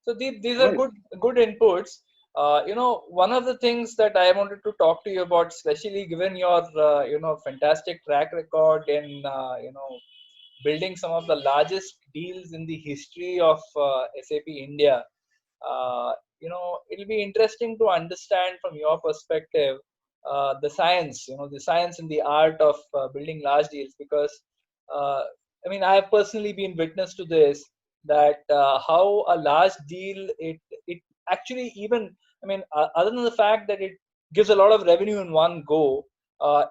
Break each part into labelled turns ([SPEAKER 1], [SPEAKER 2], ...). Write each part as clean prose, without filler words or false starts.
[SPEAKER 1] So these are
[SPEAKER 2] Right.
[SPEAKER 1] good inputs. One of the things that I wanted to talk to you about, especially given your fantastic track record in building some of the largest deals in the history of SAP India. It'll be interesting to understand from your perspective the science and the art of building large deals, because uh, I have personally been witness to this, that how a large deal, it actually, even other than the fact that it gives a lot of revenue in one go,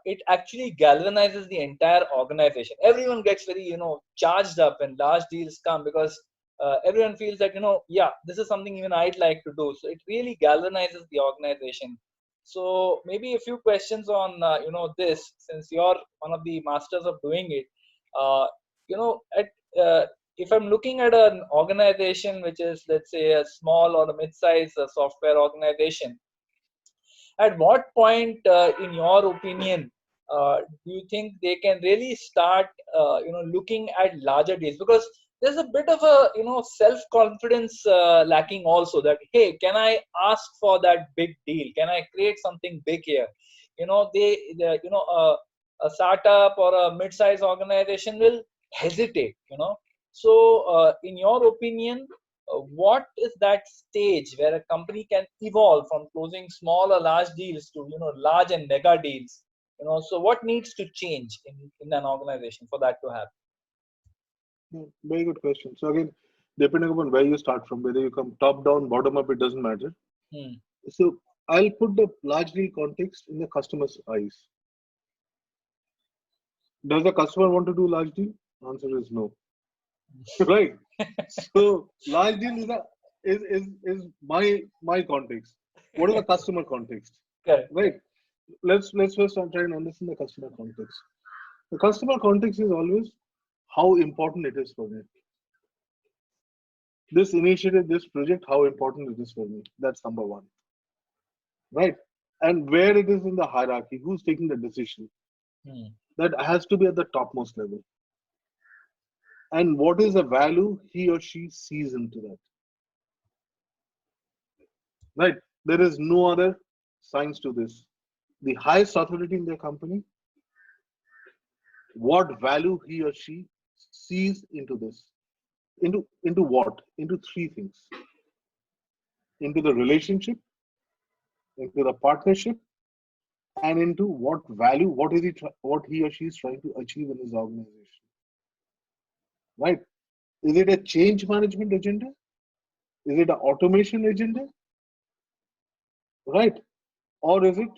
[SPEAKER 1] it actually galvanizes the entire organization. Everyone gets very charged up when large deals come, because everyone feels that yeah, this is something even I'd like to do. So it really galvanizes the organization. So maybe a few questions on this, since you're one of the masters of doing it. At if I'm looking at an organization which is, let's say, a small or a mid-sized software organization, at what point, in your opinion, do you think they can really start, looking at larger deals? Because there's a bit of a self-confidence lacking also. That, hey, can I ask for that big deal? Can I create something big here? A startup or a mid-sized organization will hesitate. So, in your opinion, what is that stage where a company can evolve from closing small or large deals to large and mega deals? So what needs to change in an organization for that to happen?
[SPEAKER 2] Yeah, very good question. So again, depending upon where you start from, whether you come top down, bottom up, it doesn't matter.
[SPEAKER 1] Hmm.
[SPEAKER 2] So I'll put the large deal context in the customer's eyes. Does the customer want to do large deal? Answer is no. Right. So large deal is my context. What is the customer context?
[SPEAKER 1] Correct,
[SPEAKER 2] Right.
[SPEAKER 1] correct.
[SPEAKER 2] Let's first try and understand the customer context. The customer context is always how important it is for me. This initiative, this project, how important it is for me. That's number one. Right. And where it is in the hierarchy, who's taking the decision.
[SPEAKER 1] Hmm.
[SPEAKER 2] That has to be at the topmost level. And what is the value he or she sees into that. Right. There is no other science to this. The highest authority in their company, what value he or she sees into this. Into what? Into three things. Into the relationship, into the partnership, and into what value, what he or she is trying to achieve in his organization. Right? Is it a change management agenda? Is it an automation agenda? Right? Or is it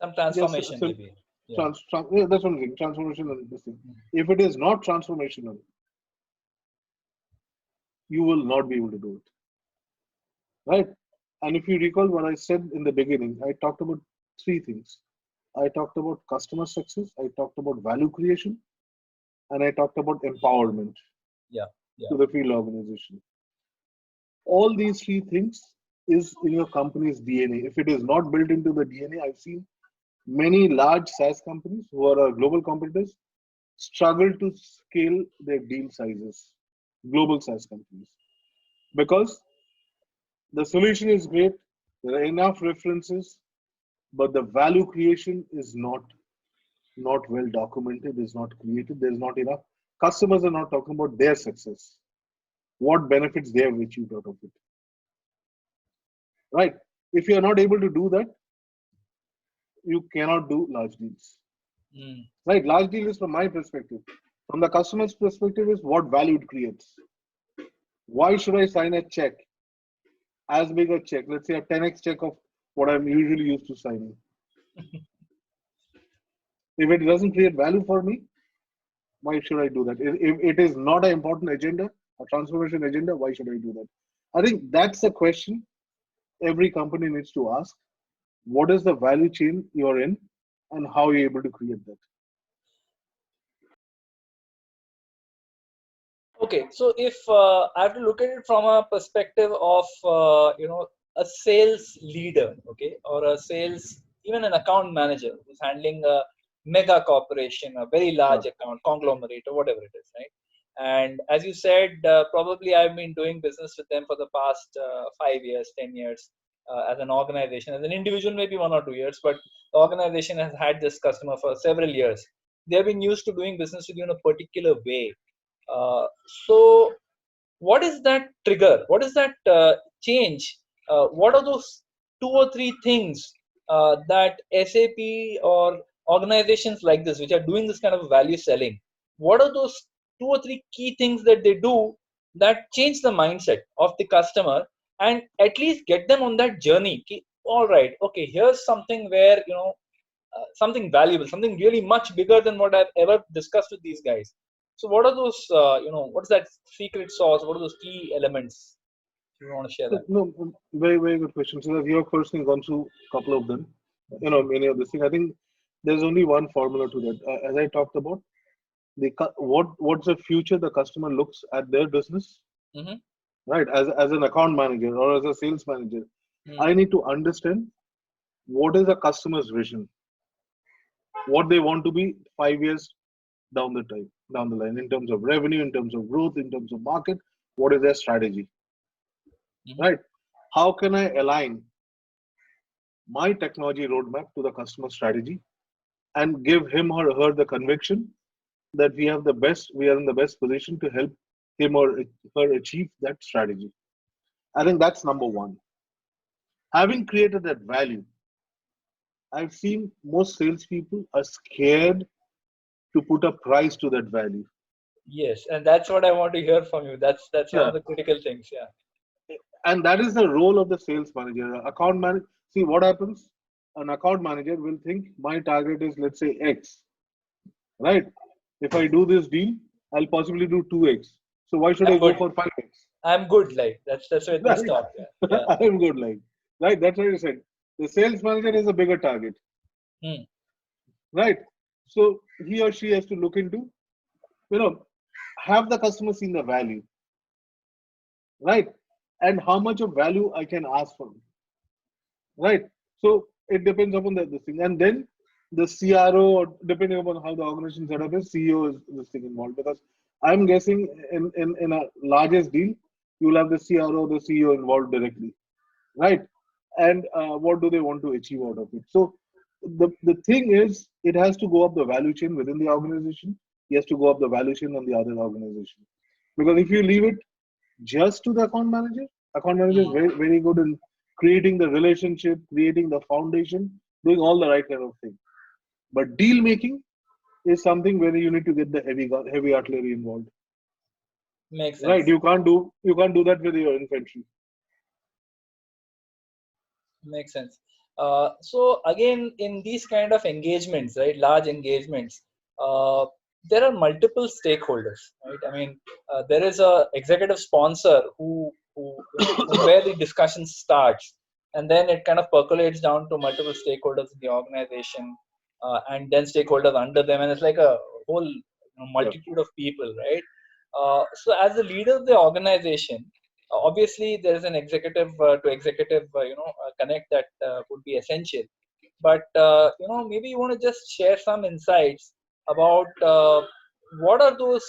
[SPEAKER 1] Some
[SPEAKER 2] just
[SPEAKER 1] transformation maybe. Yeah.
[SPEAKER 2] yeah, that's one thing, transformation and this thing.
[SPEAKER 1] Hmm.
[SPEAKER 2] If it is not transformational, you will not be able to do it. Right? And if you recall what I said in the beginning, I talked about three things. I talked about customer success, I talked about value creation, and I talked about empowerment
[SPEAKER 1] Yeah. Yeah.
[SPEAKER 2] to the field organization. All these three things is in your company's DNA. If it is not built into the DNA, I've seen many large SaaS companies who are our global competitors struggle to scale their deal sizes, global SaaS companies, because the solution is great, there are enough references, but the value creation is not well documented, is not created, there's not enough. Customers are not talking about their success, what benefits they have achieved out of it. Right? If you are not able to do that, you cannot do large deals.
[SPEAKER 1] Hmm.
[SPEAKER 2] Right? Large deal is from my perspective. From the customer's perspective is what value it creates. Why should I sign a check, as big a check, let's say a 10x check of what I'm usually used to signing? If it doesn't create value for me, why should I do that? If it is not an important agenda, a transformation agenda, why should I do that? I think that's the question every company needs to ask. What is the value chain you're in, and how are you able to create that?
[SPEAKER 1] Okay, so if I have to look at it from a perspective of a sales leader, okay, or a sales, even an account manager who's handling a mega corporation, a very large
[SPEAKER 2] Sure.
[SPEAKER 1] account conglomerate, or whatever it is, right? And as you said, probably I've been doing business with them for the past 5 years, 10 years, as an organization. As an individual, maybe 1 or 2 years, but the organization has had this customer for several years. They've been used to doing business with you in a particular way. Uh, so, what is that trigger? What is that change? What are those 2 or 3 things that SAP or organizations like this, which are doing this kind of value selling, what are those 2 or 3 key things that they do that change the mindset of the customer and at least get them on that journey? All right, okay, here's something where something valuable, something really much bigger than what I've ever discussed with these guys. So, what are those? What's that secret sauce? What are those key elements? If you want to share
[SPEAKER 2] So,
[SPEAKER 1] that.
[SPEAKER 2] no, very, very good question. So, you have personally gone through a couple of them, many of these things. I think there's only one formula to that. As I talked about, what's the future the customer looks at their business,
[SPEAKER 1] Mm-hmm.
[SPEAKER 2] right? As an account manager or as a sales manager,
[SPEAKER 1] Mm.
[SPEAKER 2] I need to understand what is the customer's vision, what they want to be 5 years down the line, in terms of revenue, in terms of growth, in terms of market. What is their strategy,
[SPEAKER 1] Mm-hmm.
[SPEAKER 2] right? How can I align my technology roadmap to the customer strategy and give him or her the conviction that we are in the best position to help him or her achieve that strategy. I think that's number one. Having created that value, I've seen most salespeople are scared to put a price to that value.
[SPEAKER 1] Yes, and that's what I want to hear from you. That's one
[SPEAKER 2] Yeah,
[SPEAKER 1] of the critical things. Yeah.
[SPEAKER 2] and that is the role of the sales manager. Account manager. See what happens. An account manager will think my target is, let's say, X, right? If I do this deal, I'll possibly do 2X. So why should
[SPEAKER 1] I'm
[SPEAKER 2] I go
[SPEAKER 1] good.
[SPEAKER 2] for 5X?
[SPEAKER 1] I'm good. Like that's where they
[SPEAKER 2] Right?
[SPEAKER 1] stop. Yeah. Yeah.
[SPEAKER 2] I'm good, like, right? That's what you said. The sales manager is a bigger target,
[SPEAKER 1] Hmm.
[SPEAKER 2] right? So he or she has to look into, you know, have the customer seen the value, right? And how much of value I can ask for, right? So it depends upon this thing. And then the CRO, or depending upon how the organization set up is, CEO is this thing involved. Because I'm guessing in a largest deal, you'll have the CRO, the CEO involved directly, right? And what do they want to achieve out of it? So the thing is, it has to go up the value chain within the organization. It has to go up the value chain on the other organization. Because if you leave it just to the account manager is
[SPEAKER 1] Hmm.
[SPEAKER 2] very, very good in creating the relationship, creating the foundation, doing all the right kind of thing. But deal making is something where you need to get the heavy artillery involved,
[SPEAKER 1] Makes
[SPEAKER 2] right?
[SPEAKER 1] sense.
[SPEAKER 2] You can't do that with your infantry.
[SPEAKER 1] Makes sense. So again, in these kind of engagements, right, large engagements, uh, there are multiple stakeholders, right? I mean, there is a executive sponsor who where the discussion starts, and then it kind of percolates down to multiple stakeholders in the organization, and then stakeholders under them, and it's like a whole
[SPEAKER 2] Yeah.
[SPEAKER 1] multitude of people, right? So as the leader of the organization, obviously there is an executive to executive connect that would be essential, but maybe you want to just share some insights about what are those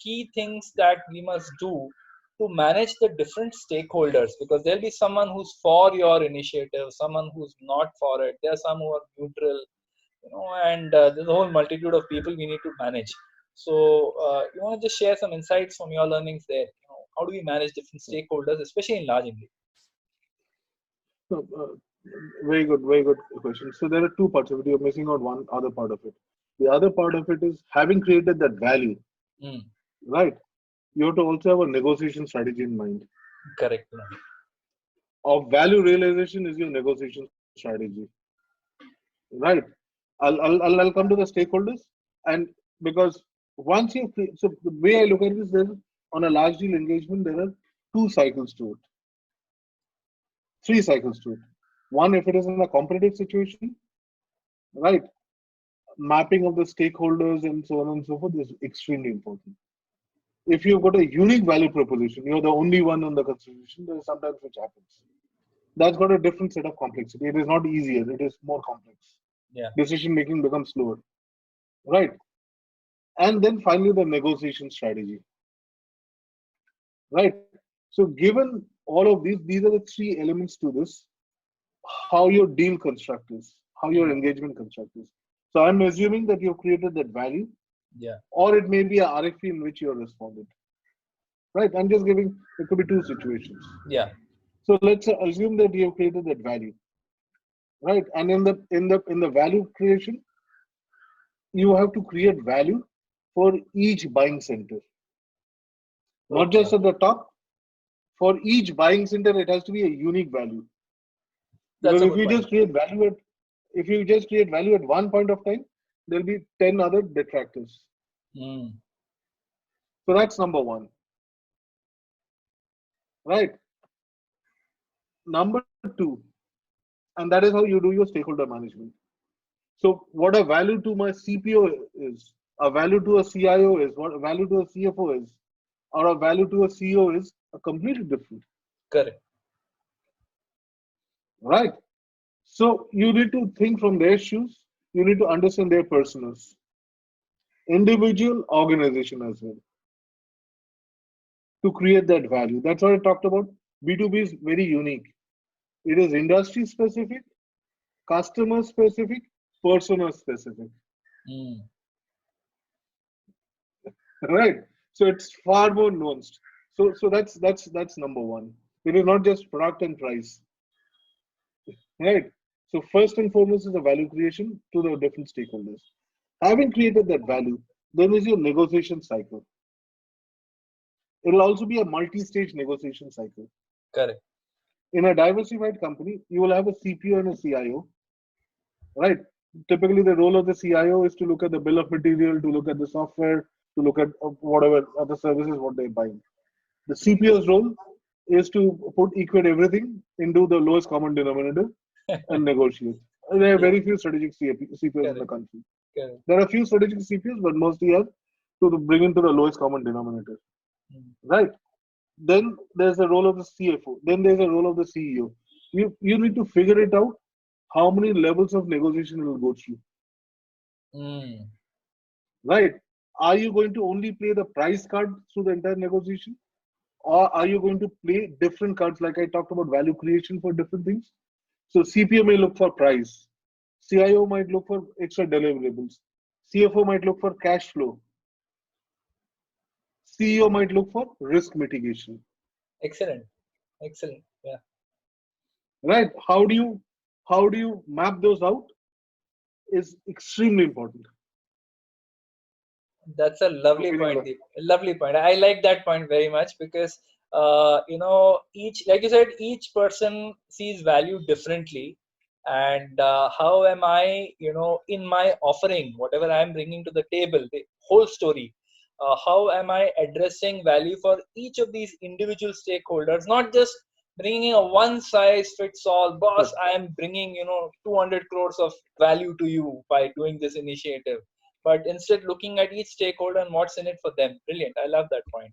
[SPEAKER 1] key things that we must do to manage the different stakeholders, because there'll be someone who's for your initiative, someone who's not for it, there are some who are neutral, and there's a whole multitude of people we need to manage. So, you want to just share some insights from your learnings there? How do we manage different stakeholders, especially in large engagements?
[SPEAKER 2] So, very good question. So there are two parts of it. You're missing out one other part of it. The other part of it is having created that value,
[SPEAKER 1] Mm,
[SPEAKER 2] right? You have to also have a negotiation strategy in mind.
[SPEAKER 1] correct.
[SPEAKER 2] Of value realization is your negotiation strategy, right? I'll come to the stakeholders, and because once so the way I look at it is, there on a large deal engagement there are two cycles to it, three cycles to it. One, if it is in a competitive situation, right? Mapping of the stakeholders and so on and so forth is extremely important. If you've got a unique value proposition, you're the only one on the constitution, there is sometimes which happens. That's got a different set of complexity. It is not easier, it is more complex.
[SPEAKER 1] Yeah.
[SPEAKER 2] Decision making becomes slower, right? And then finally, the negotiation strategy, right? So, given all of these are the three elements to this, how your deal construct is, how your
[SPEAKER 1] Mm.
[SPEAKER 2] engagement construct is. So, I'm assuming that you've created that value,
[SPEAKER 1] Yeah.
[SPEAKER 2] or it may be a RFP in which you're responded, right? I'm just giving, it could be two situations.
[SPEAKER 1] Yeah.
[SPEAKER 2] So, let's assume that you've created that value, right? And in the value creation, you have to create value for each buying center, not
[SPEAKER 1] Okay.
[SPEAKER 2] just at the top. For each buying center, it has to be a unique value.
[SPEAKER 1] That's
[SPEAKER 2] Because
[SPEAKER 1] a good point.
[SPEAKER 2] if you just create value at one point of time, there'll be 10 other detractors.
[SPEAKER 1] Mm.
[SPEAKER 2] So that's number one, right? Number two, and that is how you do your stakeholder management. So what a value to my CPO is, a value to a CIO is, what a value to a CFO is, or a value to a CEO is a completely different,
[SPEAKER 1] Correct.
[SPEAKER 2] right? So you need to think from their shoes. You need to understand their personas, individual, organization as well, to create that value. That's what I talked about. B2B is very unique. It is industry specific, customer specific, persona specific,
[SPEAKER 1] Mm.
[SPEAKER 2] right? So it's far more nuanced. So that's number one. It is not just product and price, right? So first and foremost is the value creation to the different stakeholders. Having created that value, then is your negotiation cycle. It will also be a multi-stage negotiation cycle.
[SPEAKER 1] Correct.
[SPEAKER 2] In a diversified company, you will have a CPO and a CIO, right? Typically, the role of the CIO is to look at the bill of material, to look at the software, to look at whatever other services what they're buying. The CPO's role is to equate everything into the lowest common denominator and negotiate. There are
[SPEAKER 1] Yeah.
[SPEAKER 2] very few strategic CPOs in the
[SPEAKER 1] Correct.
[SPEAKER 2] country.
[SPEAKER 1] Correct.
[SPEAKER 2] There are a few strategic CPOs, but mostly are to bring into the lowest common denominator,
[SPEAKER 1] Mm.
[SPEAKER 2] right? Then there's the role of the CFO. Then there's the role of the CEO. You need to figure it out how many levels of negotiation it will go through,
[SPEAKER 1] Mm.
[SPEAKER 2] right? Are you going to only play the price card through the entire negotiation, or are you going to play different cards like I talked about value creation for different things? So CPO may look for price, CIO might look for extra deliverables, CFO might look for cash flow, CEO might look for risk mitigation,
[SPEAKER 1] Excellent. Excellent. Yeah.
[SPEAKER 2] right? How do you map those out is extremely important.
[SPEAKER 1] That's a
[SPEAKER 2] I'm
[SPEAKER 1] lovely
[SPEAKER 2] feeling
[SPEAKER 1] point,
[SPEAKER 2] that.
[SPEAKER 1] Deep. Lovely point. I like that point very much because, each, like you said, each person sees value differently. And how am I, in my offering, whatever I'm bringing to the table, the whole story, how am I addressing value for each of these individual stakeholders, not just bringing a one size fits all, boss,
[SPEAKER 2] Correct.
[SPEAKER 1] I am bringing, 200 crores of value to you by doing this initiative, but instead looking at each stakeholder and what's in it for them. Brilliant. I love that point.